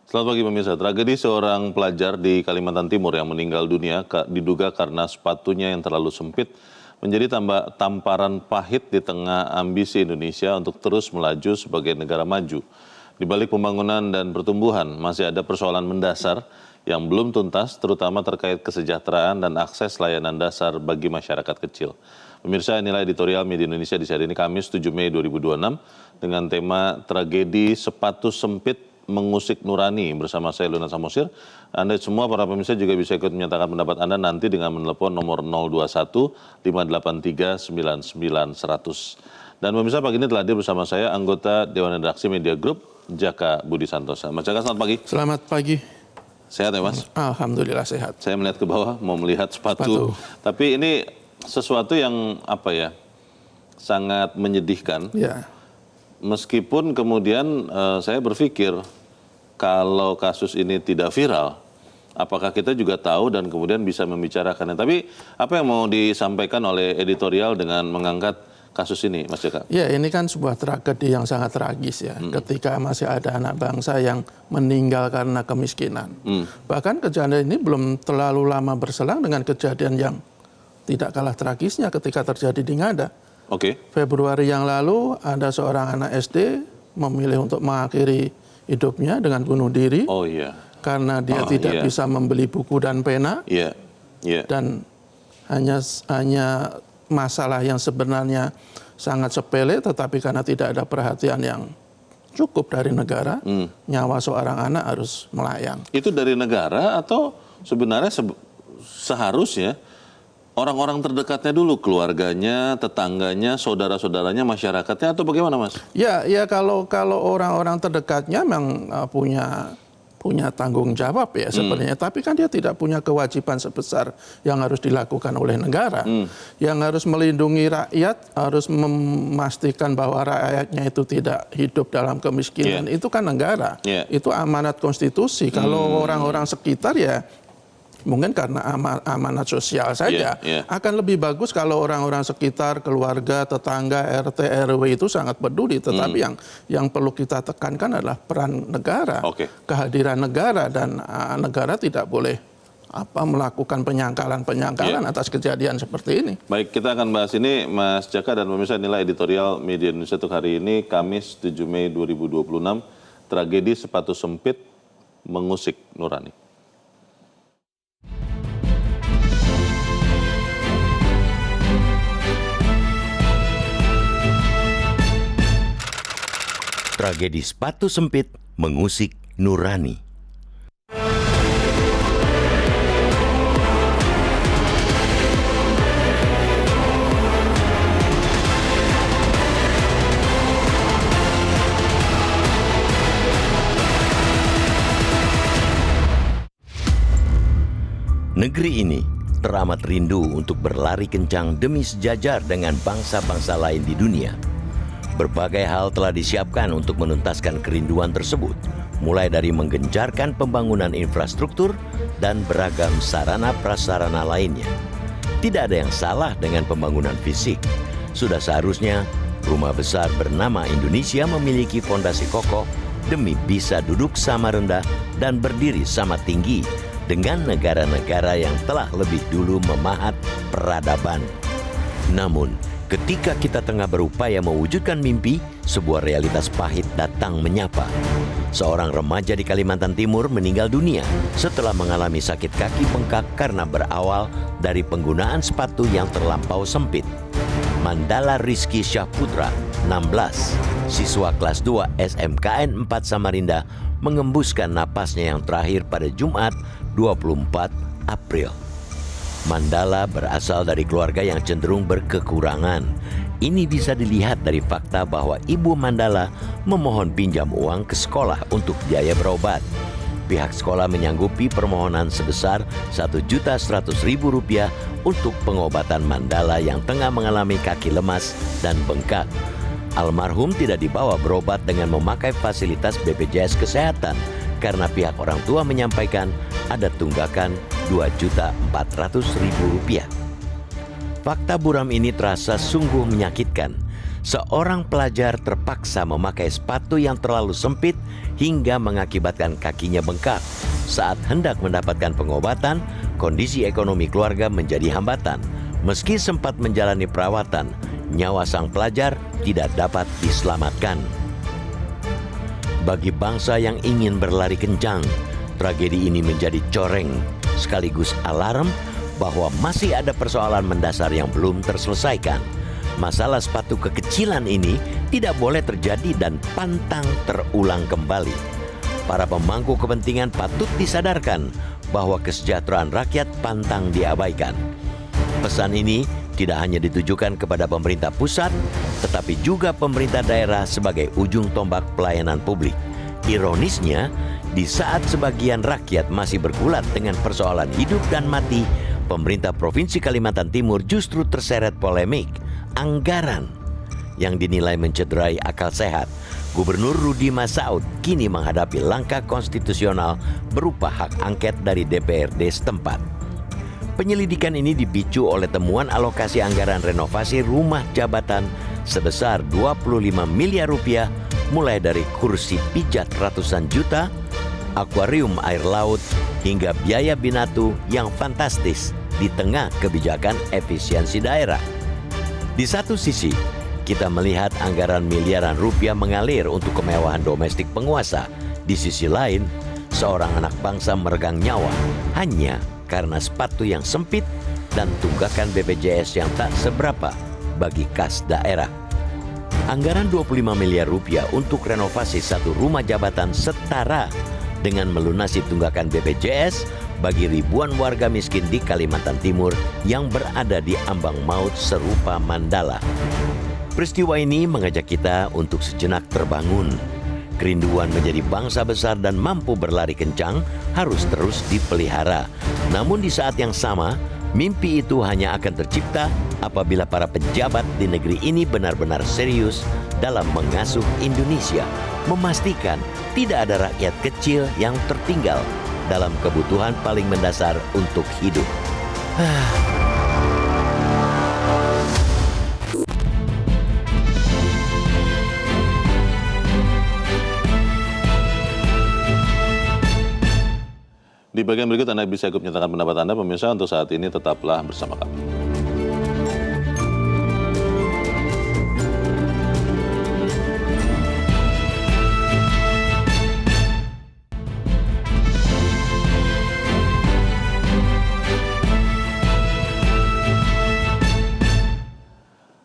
Selamat pagi pemirsa. Tragedi seorang pelajar di Kalimantan Timur yang meninggal dunia diduga karena sepatunya yang terlalu sempit menjadi tamparan pahit di tengah ambisi Indonesia untuk terus melaju sebagai negara maju. Di balik pembangunan dan pertumbuhan masih ada persoalan mendasar yang belum tuntas, terutama terkait kesejahteraan dan akses layanan dasar bagi masyarakat kecil. Pemirsa, inilah editorial Media Indonesia di hari ini Kamis 7 Mei 2026 dengan tema Tragedi Sepatu Sempit Mengusik Nurani bersama saya Luna Samosir. Anda semua para pemirsa juga bisa ikut menyatakan pendapat Anda nanti dengan menelepon nomor 021 583 99 100. Dan pemirsa, pagi ini telah hadir bersama saya anggota Dewan Redaksi Media Group Jaka Budi Santosa. Mas Jaka, selamat pagi. Selamat pagi. Sehat ya Mas? Alhamdulillah sehat. Saya melihat ke bawah mau melihat sepatu. Tapi ini sesuatu yang sangat menyedihkan. Ya. Meskipun kemudian saya berpikir kalau kasus ini tidak viral, apakah kita juga tahu dan kemudian bisa membicarakannya. Tapi apa yang mau disampaikan oleh editorial dengan mengangkat kasus ini, Mas Jaka? Ya, ini kan sebuah tragedi yang sangat tragis ya. Ketika masih ada anak bangsa yang meninggal karena kemiskinan. Bahkan kejadian ini belum terlalu lama berselang dengan kejadian yang tidak kalah tragisnya ketika terjadi di Ngada. Februari yang lalu ada seorang anak SD memilih untuk mengakhiri hidupnya dengan bunuh diri. Karena dia tidak bisa membeli buku dan pena. Dan hanya masalah yang sebenarnya sangat sepele, tetapi karena tidak ada perhatian yang cukup dari negara, nyawa seorang anak harus melayang. Itu dari negara atau sebenarnya seharusnya orang-orang terdekatnya dulu, keluarganya, tetangganya, saudara-saudaranya, masyarakatnya, atau bagaimana, Mas? Ya kalau orang-orang terdekatnya memang punya tanggung jawab ya sebenarnya, tapi kan dia tidak punya kewajiban sebesar yang harus dilakukan oleh negara. Yang harus melindungi rakyat, harus memastikan bahwa rakyatnya itu tidak hidup dalam kemiskinan, itu kan negara. Itu amanat konstitusi. Kalau orang-orang sekitar ya mungkin karena amanat sosial saja. Akan lebih bagus kalau orang-orang sekitar, keluarga, tetangga, RT, RW itu sangat peduli. Tetapi yang perlu kita tekankan adalah peran negara, kehadiran negara, dan negara tidak boleh melakukan penyangkalan atas kejadian seperti ini. Baik, kita akan bahas ini, Mas Jaka dan pemirsa. Inilah editorial Media Indonesia untuk hari ini, Kamis 7 Mei 2026, Tragedi Sepatu Sempit Mengusik Nurani. Tragedi sepatu sempit mengusik nurani. Negeri ini teramat rindu untuk berlari kencang demi sejajar dengan bangsa-bangsa lain di dunia. Berbagai hal telah disiapkan untuk menuntaskan kerinduan tersebut, mulai dari menggencarkan pembangunan infrastruktur dan beragam sarana prasarana lainnya. Tidak ada yang salah dengan pembangunan fisik. Sudah seharusnya rumah besar bernama Indonesia memiliki fondasi kokoh demi bisa duduk sama rendah dan berdiri sama tinggi dengan negara-negara yang telah lebih dulu memahat peradaban. Namun, ketika kita tengah berupaya mewujudkan mimpi, sebuah realitas pahit datang menyapa. Seorang remaja di Kalimantan Timur meninggal dunia setelah mengalami sakit kaki bengkak karena berawal dari penggunaan sepatu yang terlampau sempit. Mandala Rizky Syahputra, 16, siswa kelas 2 SMKN 4 Samarinda, mengembuskan napasnya yang terakhir pada Jumat 24 April. Mandala berasal dari keluarga yang cenderung berkekurangan. Ini bisa dilihat dari fakta bahwa ibu Mandala memohon pinjam uang ke sekolah untuk biaya berobat. Pihak sekolah menyanggupi permohonan sebesar Rp1.100.000 untuk pengobatan Mandala yang tengah mengalami kaki lemas dan bengkak. Almarhum tidak dibawa berobat dengan memakai fasilitas BPJS Kesehatan karena pihak orang tua menyampaikan ada tunggakan Rp2.400.000. Fakta buram ini terasa sungguh menyakitkan. seorang pelajar terpaksa memakai sepatu yang terlalu sempit hingga mengakibatkan kakinya bengkak. Saat hendak mendapatkan pengobatan, kondisi ekonomi keluarga menjadi hambatan. Meski sempat menjalani perawatan, nyawa sang pelajar tidak dapat diselamatkan. Bagi bangsa yang ingin berlari kencang, tragedi ini menjadi coreng sekaligus alarm bahwa masih ada persoalan mendasar yang belum terselesaikan. Masalah sepatu kekecilan ini tidak boleh terjadi dan pantang terulang kembali. Para pemangku kepentingan patut disadarkan bahwa kesejahteraan rakyat pantang diabaikan. Pesan ini tidak hanya ditujukan kepada pemerintah pusat, tetapi juga pemerintah daerah sebagai ujung tombak pelayanan publik. Ironisnya, di saat sebagian rakyat masih bergulat dengan persoalan hidup dan mati, pemerintah Provinsi Kalimantan Timur justru terseret polemik anggaran yang dinilai mencederai akal sehat. Gubernur Rudi Massaud kini menghadapi langkah konstitusional berupa hak angket dari DPRD setempat. Penyelidikan ini dipicu oleh temuan alokasi anggaran renovasi rumah jabatan sebesar 25 miliar rupiah, mulai dari kursi pijat ratusan juta, akuarium air laut, hingga biaya binatu yang fantastis di tengah kebijakan efisiensi daerah. Di satu sisi, kita melihat anggaran miliaran rupiah mengalir untuk kemewahan domestik penguasa. Di sisi lain, seorang anak bangsa meregang nyawa hanya karena sepatu yang sempit dan tunggakan BPJS yang tak seberapa bagi kas daerah. Anggaran 25 miliar rupiah untuk renovasi satu rumah jabatan setara dengan melunasi tunggakan BPJS bagi ribuan warga miskin di Kalimantan Timur yang berada di ambang maut serupa Mandala. Peristiwa ini mengajak kita untuk sejenak terbangun. Kerinduan menjadi bangsa besar dan mampu berlari kencang harus terus dipelihara. Namun di saat yang sama, mimpi itu hanya akan tercipta apabila para pejabat di negeri ini benar-benar serius dalam mengasuh Indonesia, memastikan tidak ada rakyat kecil yang tertinggal dalam kebutuhan paling mendasar untuk hidup. Di bagian berikut Anda bisa ikut menyatakan pendapat Anda, pemirsa. Untuk saat ini tetaplah bersama kami.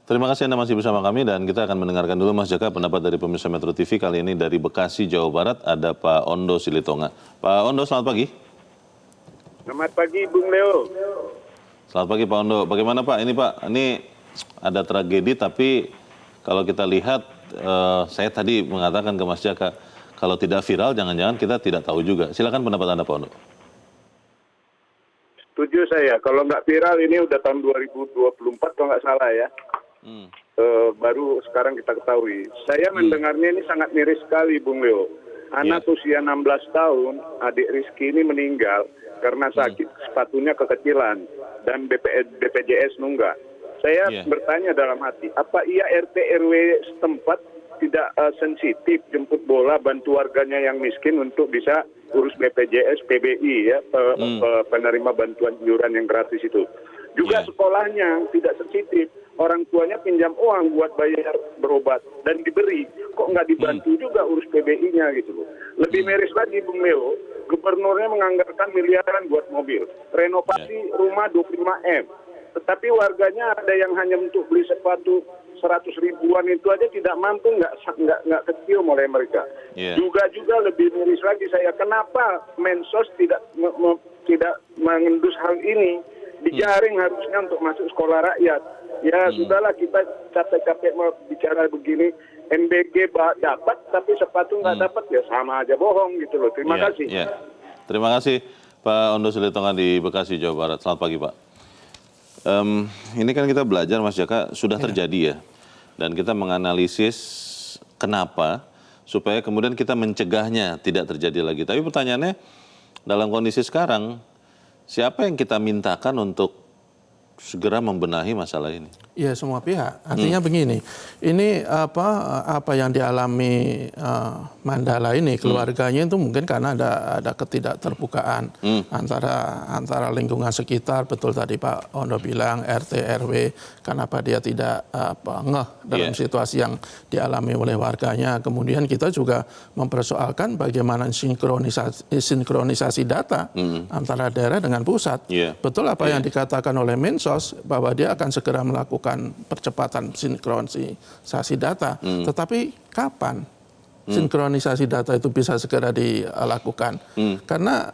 Terima kasih Anda masih bersama kami dan kita akan mendengarkan dulu Mas Jaka pendapat dari pemirsa Metro TV. Kali ini dari Bekasi, Jawa Barat ada Pak Ondo Silitonga. Pak Ondo, selamat pagi. Selamat pagi, Bung Leo. Selamat pagi Pak Ondo. Bagaimana Pak? Ini ada tragedi tapi kalau kita lihat, saya tadi mengatakan ke Mas Jaka, kalau tidak viral jangan-jangan kita tidak tahu juga. Silakan pendapat Anda Pak Ondo. Setuju saya, kalau nggak viral ini udah tahun 2024 kalau nggak salah ya. Baru sekarang kita ketahui. Saya mendengarnya ini sangat miris sekali, Bung Leo. Anak usia 16 tahun, adik Rizky ini meninggal karena sakit, sepatunya kekecilan dan BPJS nunggak. Saya bertanya dalam hati, apa iya RT RW setempat tidak sensitif jemput bola bantu warganya yang miskin untuk bisa urus BPJS, PBI ya, penerima bantuan iuran yang gratis itu. Juga sekolahnya tidak sensitif. Orang tuanya pinjam uang buat bayar berobat dan diberi, kok nggak dibantu juga urus PBI-nya gitu loh. Lebih miris lagi Bung Leo, gubernurnya menganggarkan miliaran buat mobil, renovasi rumah 25M, tetapi warganya ada yang hanya untuk beli sepatu 100 ribuan itu aja tidak mampu, nggak kecil mulai mereka. Juga lebih miris lagi saya, kenapa Mensos tidak mengendus hal ini, dijaring harusnya untuk masuk sekolah rakyat. Ya sudahlah, kita capek-capek mau bicara begini, MBG dapat tapi sepatu nggak dapat, ya sama aja bohong gitu loh. Terima kasih. Terima kasih Pak Ondo Silitonga di Bekasi, Jawa Barat. Selamat pagi Pak. Ini kan kita belajar Mas Jaka, sudah terjadi ya. Dan kita menganalisis kenapa, supaya kemudian kita mencegahnya tidak terjadi lagi. Tapi pertanyaannya, dalam kondisi sekarang, siapa yang kita mintakan untuk segera membenahi masalah ini? Ya, semua pihak. Artinya begini, ini apa yang dialami Mandala ini, keluarganya itu mungkin karena ada ketidakterbukaan antara lingkungan sekitar, betul tadi Pak Ondo bilang, RT, RW, kenapa dia tidak ngeh dalam situasi yang dialami oleh warganya. Kemudian kita juga mempersoalkan bagaimana sinkronisasi data antara daerah dengan pusat. Betul apa yang dikatakan oleh Mensos, bahwa dia akan segera melakukan percepatan sinkronisasi data. Tetapi kapan sinkronisasi data itu bisa segera dilakukan? Karena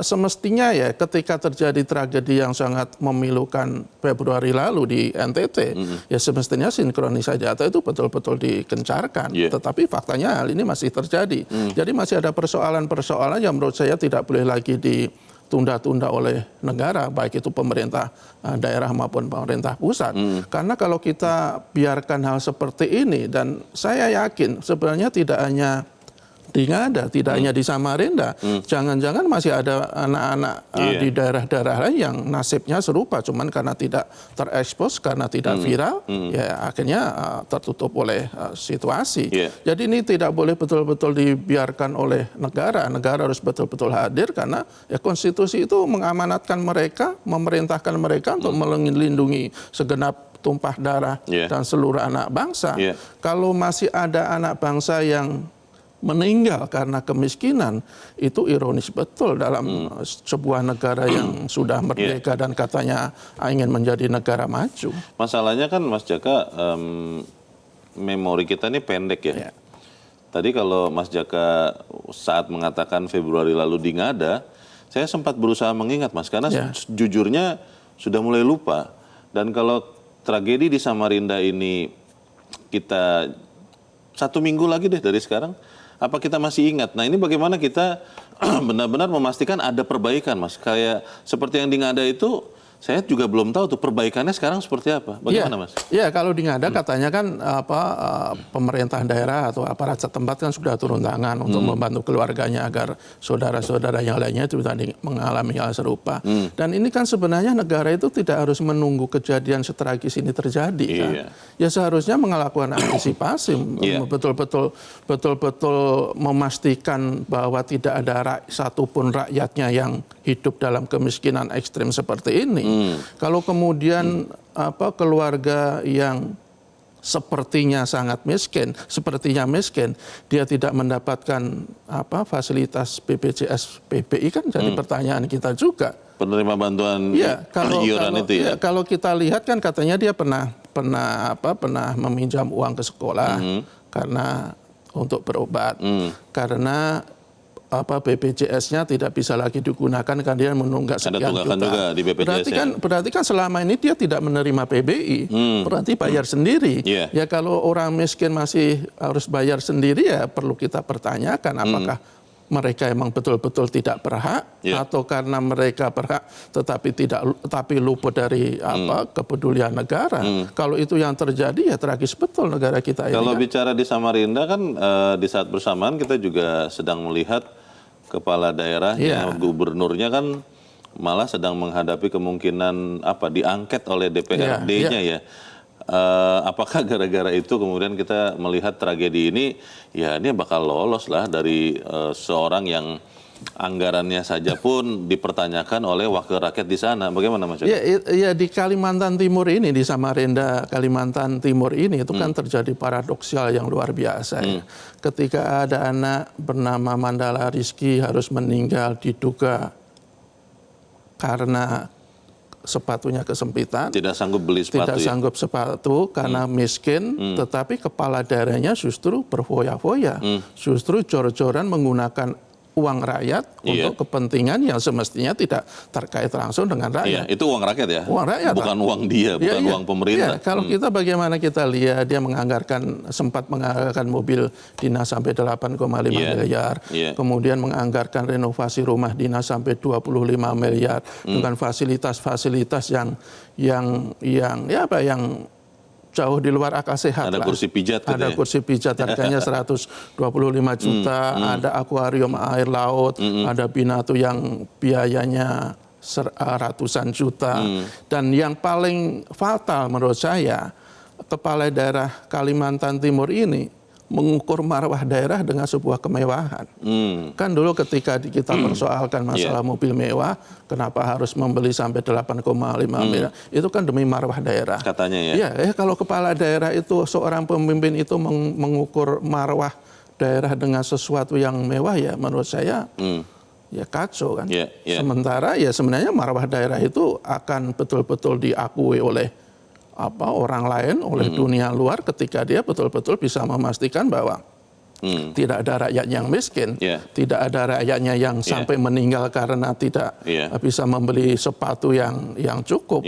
semestinya ya ketika terjadi tragedi yang sangat memilukan Februari lalu di NTT, ya semestinya sinkronisasi data itu betul-betul dikencarkan. Tetapi faktanya hal ini masih terjadi. Jadi masih ada persoalan-persoalan yang menurut saya tidak boleh lagi ditunda-tunda oleh negara, baik itu pemerintah daerah maupun pemerintah pusat. Karena kalau kita biarkan hal seperti ini, dan saya yakin sebenarnya tidak hanya di Ngada, tidak hanya di Samarinda, jangan-jangan masih ada anak-anak di daerah-daerah lain yang nasibnya serupa, cuman karena tidak terekspos, karena tidak viral, ya akhirnya tertutup oleh situasi. Jadi ini tidak boleh betul-betul dibiarkan oleh negara. Negara harus betul-betul hadir karena ya konstitusi itu mengamanatkan mereka, memerintahkan mereka untuk melindungi segenap tumpah darah dan seluruh anak bangsa. Kalau masih ada anak bangsa yang meninggal karena kemiskinan, itu ironis betul dalam sebuah negara yang sudah merdeka dan katanya ingin menjadi negara maju. Masalahnya kan Mas Jaka, memori kita ini pendek ya. Tadi kalau Mas Jaka saat mengatakan Februari lalu di Ngada, saya sempat berusaha mengingat Mas, karena jujurnya sudah mulai lupa. Dan kalau tragedi di Samarinda ini kita 1 minggu lagi deh dari sekarang, apa kita masih ingat? Nah ini bagaimana kita benar-benar memastikan ada perbaikan Mas. Kayak seperti yang di Ngada itu, saya juga belum tahu tuh perbaikannya sekarang seperti apa. Bagaimana Mas? Ya kalau di Ngada katanya kan pemerintah daerah atau aparat setempat kan sudah turun tangan untuk membantu keluarganya agar saudara-saudara yang lainnya itu tidak mengalami hal serupa. Dan ini kan sebenarnya negara itu tidak harus menunggu kejadian setragis ini terjadi. Kan? Ya seharusnya melakukan antisipasi, betul-betul memastikan bahwa tidak ada satupun rakyatnya yang hidup dalam kemiskinan ekstrim seperti ini. Kalau kemudian keluarga yang sepertinya miskin, dia tidak mendapatkan fasilitas BPJS PBI, kan jadi pertanyaan kita juga. Penerima bantuan iuran itu ya. Kalau kita lihat kan katanya dia pernah meminjam uang ke sekolah karena untuk berobat, karena BPJS-nya tidak bisa lagi digunakan karena dia menunggak sekian juta. Juga di BPJS berarti kan selama ini dia tidak menerima PBI, berarti bayar sendiri. Ya kalau orang miskin masih harus bayar sendiri, ya perlu kita pertanyakan apakah mereka emang betul-betul tidak berhak, atau karena mereka berhak tapi luput dari kepedulian negara. Kalau itu yang terjadi, ya tragis betul negara kita ini. Kalau bicara di Samarinda kan di saat bersamaan kita juga sedang melihat kepala daerahnya, gubernurnya kan malah sedang menghadapi kemungkinan diangket oleh DPRD-nya ya. Apakah gara-gara itu kemudian kita melihat tragedi ini, ya ini bakal lolos lah dari seorang yang anggarannya saja pun dipertanyakan oleh wakil rakyat di sana. Bagaimana Mas? Ya di Kalimantan Timur ini, di Samarinda Kalimantan Timur ini itu kan terjadi paradoksal yang luar biasa. Ketika ada anak bernama Mandala Rizky harus meninggal diduga karena sepatunya kesempitan, tidak sanggup beli sepatu, tidak sanggup sepatu karena miskin, tetapi kepala daerahnya justru berfoya-foya, justru jor-joran menggunakan uang rakyat untuk kepentingan yang semestinya tidak terkait langsung dengan rakyat. Itu uang rakyat ya? Uang rakyat. Bukan uang dia, bukan uang pemerintah. Kalau kita bagaimana kita lihat, dia sempat menganggarkan mobil dinas sampai 8,5 miliar. Kemudian menganggarkan renovasi rumah dinas sampai 25 miliar. Dengan fasilitas-fasilitas yang jauh di luar akal sehat. Ada kursi pijat. Ada kursi pijat harganya 125 juta, ada akuarium air laut, ada binatu yang biayanya ratusan juta. Dan yang paling fatal menurut saya, kepala daerah Kalimantan Timur ini mengukur marwah daerah dengan sebuah kemewahan. Kan dulu ketika kita persoalkan masalah mobil mewah, kenapa harus membeli sampai 8,5 miliar? Itu kan demi marwah daerah. Katanya ya. Ya, kalau kepala daerah itu, seorang pemimpin itu mengukur marwah daerah dengan sesuatu yang mewah, ya menurut saya ya kacau kan. Sementara ya sebenarnya marwah daerah itu akan betul-betul diakui oleh orang lain, oleh dunia luar ketika dia betul-betul bisa memastikan bahwa tidak ada rakyat yang miskin, tidak ada rakyatnya yang sampai meninggal karena tidak bisa membeli sepatu yang cukup.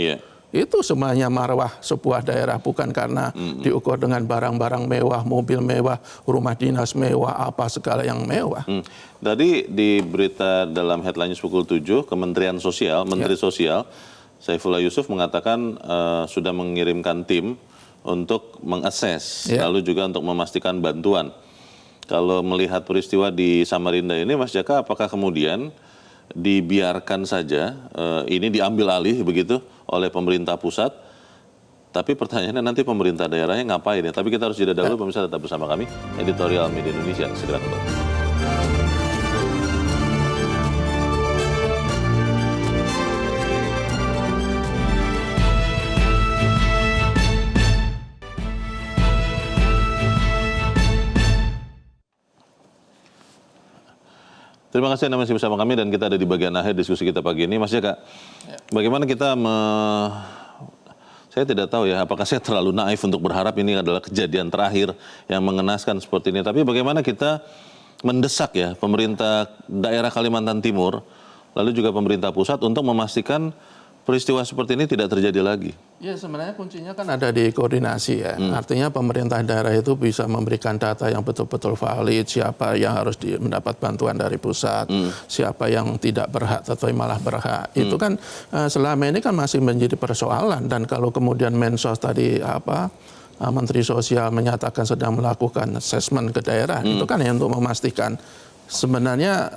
Itu semuanya marwah sebuah daerah, bukan karena diukur dengan barang-barang mewah, mobil mewah, rumah dinas mewah, apa segala yang mewah. Tadi di berita dalam headline pukul 7, Kementerian Sosial, Menteri Sosial Saifullah Yusuf mengatakan sudah mengirimkan tim untuk mengakses, lalu juga untuk memastikan bantuan. Kalau melihat peristiwa di Samarinda ini, Mas Jaka, apakah kemudian dibiarkan saja ini diambil alih begitu oleh pemerintah pusat? Tapi pertanyaannya nanti pemerintah daerahnya ngapain ya? Tapi kita harus jeda dahulu, pemirsa tetap bersama kami, Editorial Media Indonesia. Segera kembali. Terima kasih Anda masih bersama kami dan kita ada di bagian akhir diskusi kita pagi ini. Mas Jaka, bagaimana kita saya tidak tahu ya, apakah saya terlalu naif untuk berharap ini adalah kejadian terakhir yang mengenaskan seperti ini. Tapi bagaimana kita mendesak ya pemerintah daerah Kalimantan Timur, lalu juga pemerintah pusat untuk memastikan peristiwa seperti ini tidak terjadi lagi? Ya, sebenarnya kuncinya kan ada di koordinasi ya. Artinya pemerintah daerah itu bisa memberikan data yang betul-betul valid, siapa yang harus mendapat bantuan dari pusat, siapa yang tidak berhak atau malah berhak. Itu kan selama ini kan masih menjadi persoalan, dan kalau kemudian Mensos tadi Menteri Sosial menyatakan sedang melakukan assessment ke daerah, itu kan yang untuk memastikan sebenarnya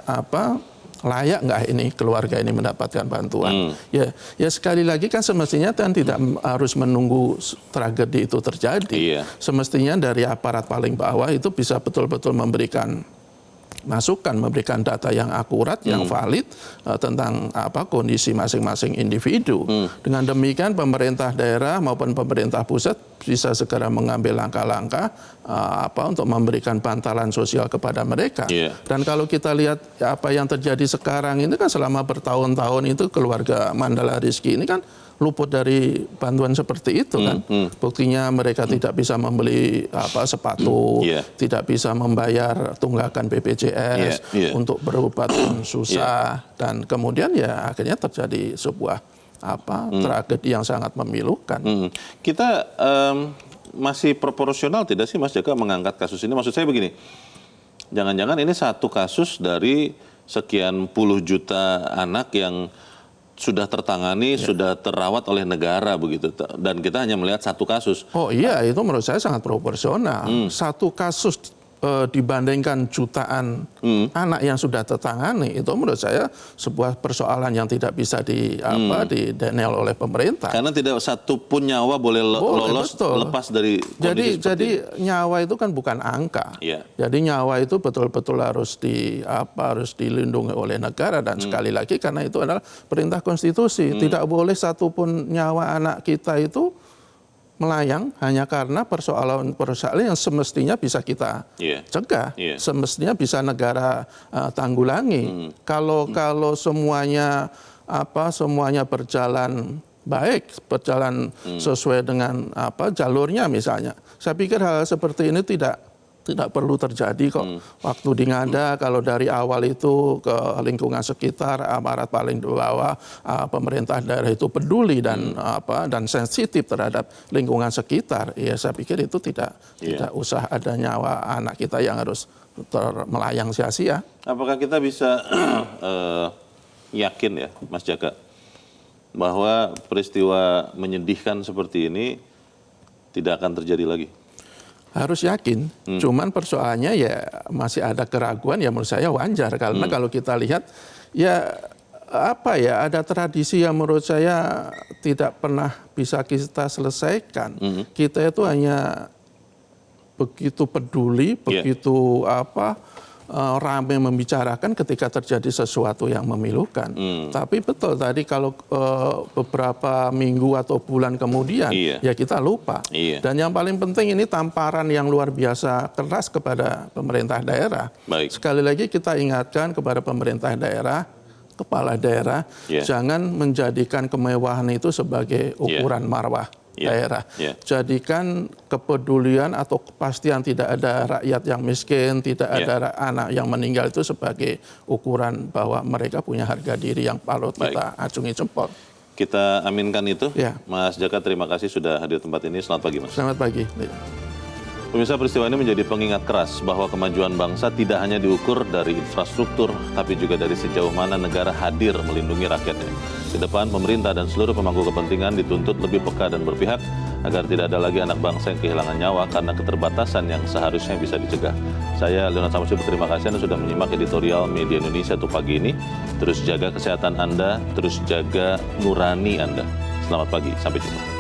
layak nggak ini keluarga ini mendapatkan bantuan. Ya sekali lagi kan semestinya kan tidak harus menunggu tragedi itu terjadi. Semestinya dari aparat paling bawah itu bisa betul-betul memberikan masukan, memberikan data yang akurat, yang valid tentang kondisi masing-masing individu. Dengan demikian pemerintah daerah maupun pemerintah pusat bisa segera mengambil langkah-langkah untuk memberikan bantalan sosial kepada mereka. Dan kalau kita lihat apa yang terjadi sekarang ini kan selama bertahun-tahun itu keluarga Mandala Rizky ini kan luput dari bantuan seperti itu kan. Buktinya mereka tidak bisa membeli sepatu, tidak bisa membayar tunggakan BPJS untuk berobat pun susah, dan kemudian ya akhirnya terjadi sebuah tragedi yang sangat memilukan. Kita masih proporsional tidak sih Mas Jaka mengangkat kasus ini? Maksud saya begini, jangan-jangan ini satu kasus dari sekian puluh juta anak yang sudah tertangani, sudah terawat oleh negara begitu, dan kita hanya melihat satu kasus. Oh iya, itu menurut saya sangat proporsional. Satu kasus dibandingkan jutaan anak yang sudah tertangani, itu menurut saya sebuah persoalan yang tidak bisa didenial oleh pemerintah. Karena tidak satu pun nyawa boleh lolos lepas dari kondisi jadi nyawa itu kan bukan angka. Jadi nyawa itu betul-betul harus dilindungi oleh negara, dan sekali lagi karena itu adalah perintah konstitusi. Tidak boleh satupun nyawa anak kita itu melayang hanya karena persoalan yang semestinya bisa kita cegah, semestinya bisa negara tanggulangi. Kalau semuanya berjalan baik, berjalan sesuai dengan jalurnya misalnya, saya pikir hal seperti ini tidak perlu terjadi kok. Waktu di Ngada, kalau dari awal itu ke lingkungan sekitar, aparat paling di bawah, pemerintah daerah itu peduli dan sensitif terhadap lingkungan sekitar, ya saya pikir itu tidak usah ada nyawa anak kita yang harus melayang sia-sia. Apakah kita bisa yakin ya Mas Jaka bahwa peristiwa menyedihkan seperti ini tidak akan terjadi lagi? Harus yakin, cuman persoalannya ya masih ada keraguan, ya menurut saya wajar, karena kalau kita lihat ya apa ya, ada tradisi yang menurut saya tidak pernah bisa kita selesaikan. Kita itu hanya begitu peduli, begitu ramai membicarakan ketika terjadi sesuatu yang memilukan. Tapi betul tadi kalau beberapa minggu atau bulan kemudian ya kita lupa. Dan yang paling penting ini tamparan yang luar biasa keras kepada pemerintah daerah. Sekali lagi kita ingatkan kepada pemerintah daerah, kepala daerah, jangan menjadikan kemewahan itu sebagai ukuran marwah daerah. Jadikan kepedulian atau kepastian tidak ada rakyat yang miskin, tidak ada anak yang meninggal itu sebagai ukuran bahwa mereka punya harga diri yang patut kita acungi jempol. Kita aminkan itu. Mas Jaka, terima kasih sudah hadir tempat ini. Selamat pagi, Mas. Selamat pagi. Pemirsa, peristiwa ini menjadi pengingat keras bahwa kemajuan bangsa tidak hanya diukur dari infrastruktur, tapi juga dari sejauh mana negara hadir melindungi rakyatnya. Ke depan, pemerintah dan seluruh pemangku kepentingan dituntut lebih peka dan berpihak agar tidak ada lagi anak bangsa yang kehilangan nyawa karena keterbatasan yang seharusnya bisa dicegah. Saya, Leonard Samsi, berterima kasih Anda sudah menyimak editorial Media Indonesia untuk pagi ini. Terus jaga kesehatan Anda, terus jaga nurani Anda. Selamat pagi, sampai jumpa.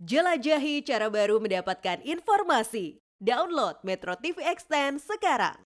Jelajahi cara baru mendapatkan informasi. Download Metro TV Extend sekarang.